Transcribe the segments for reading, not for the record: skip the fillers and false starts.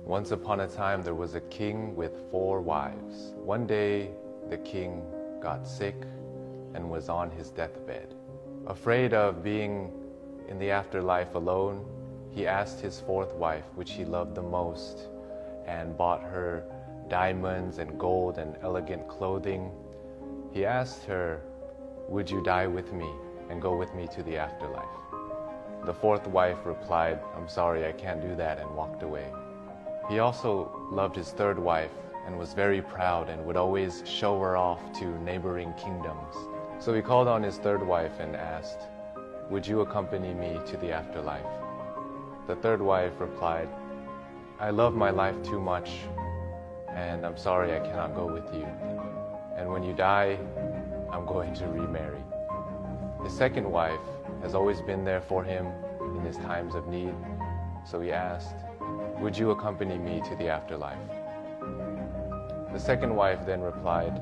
Once upon a time, there was a king with 4 wives. One day, the king got sick and was on his deathbed. Afraid of being in the afterlife alone, he asked his 4th wife, which he loved the most, and bought her diamonds and gold and elegant clothing. He asked her, "Would you die with me and go with me to the afterlife?" The 4th wife replied, "I'm sorry, I can't do that," and walked away. He also loved his 3rd wife and was very proud and would always show her off to neighboring kingdoms. So he called on his 3rd wife and asked, "Would you accompany me to the afterlife?" The 3rd wife replied, "I love my life too much, and I'm sorry I cannot go with you. And when you die, I'm going to remarry." His 2nd wife has always been there for him in his times of need, so he asked, "Would you accompany me to the afterlife?" The 2nd wife then replied,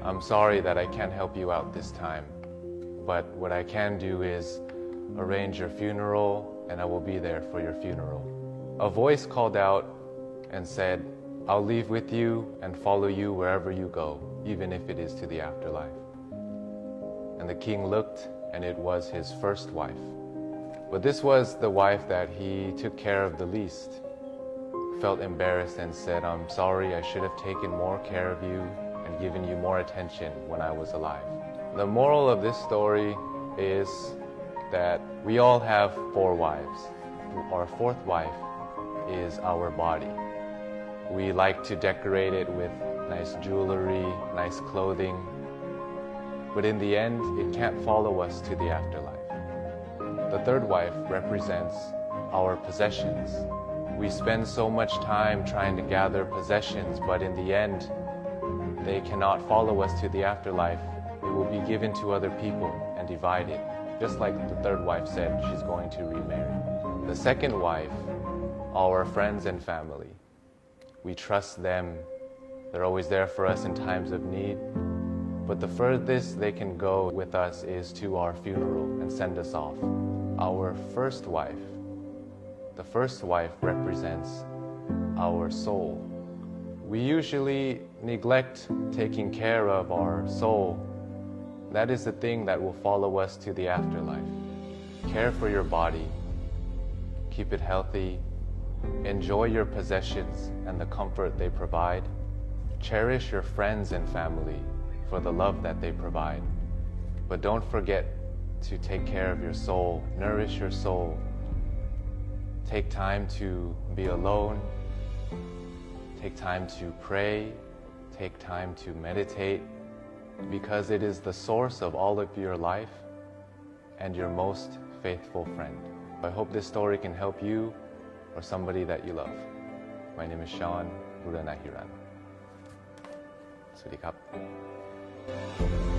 "I'm sorry that I can't help you out this time, but what I can do is arrange your funeral, and I will be there for your funeral." A voice called out and said, "I'll leave with you and follow you wherever you go, even if it is to the afterlife." And the king looked, and it was his 1st wife. But this was the wife that he took care of the least. Felt embarrassed and said, "I'm sorry, I should have taken more care of you and given you more attention when I was alive." The moral of this story is that we all have 4 wives. Our 4th wife is our body. We like to decorate it with nice jewelry, nice clothing, but in the end, it can't follow us to the afterlife. The 3rd wife represents our possessions. We spend so much time trying to gather possessions, but in the end, they cannot follow us to the afterlife. It will be given to other people and divided, just like the 3rd wife said she's going to remarry. The 2nd wife, our friends and family. We trust them. They're always there for us in times of need. But the furthest they can go with us is to our funeral and send us off. Our 1st wife, the 1st wife represents our soul. We usually neglect taking care of our soul. That is the thing that will follow us to the afterlife. Care for your body. Keep it healthy. Enjoy your possessions and the comfort they provide. Cherish your friends and family for the love that they provide. But don't forget to take care of your soul, nourish your soul. Take time to be alone. Take time to pray. Take time to meditate, because it is the source of all of your life and your most faithful friend. I hope this story can help you or somebody that you love. My name is Sean Buranahiran. สวัสดีครับ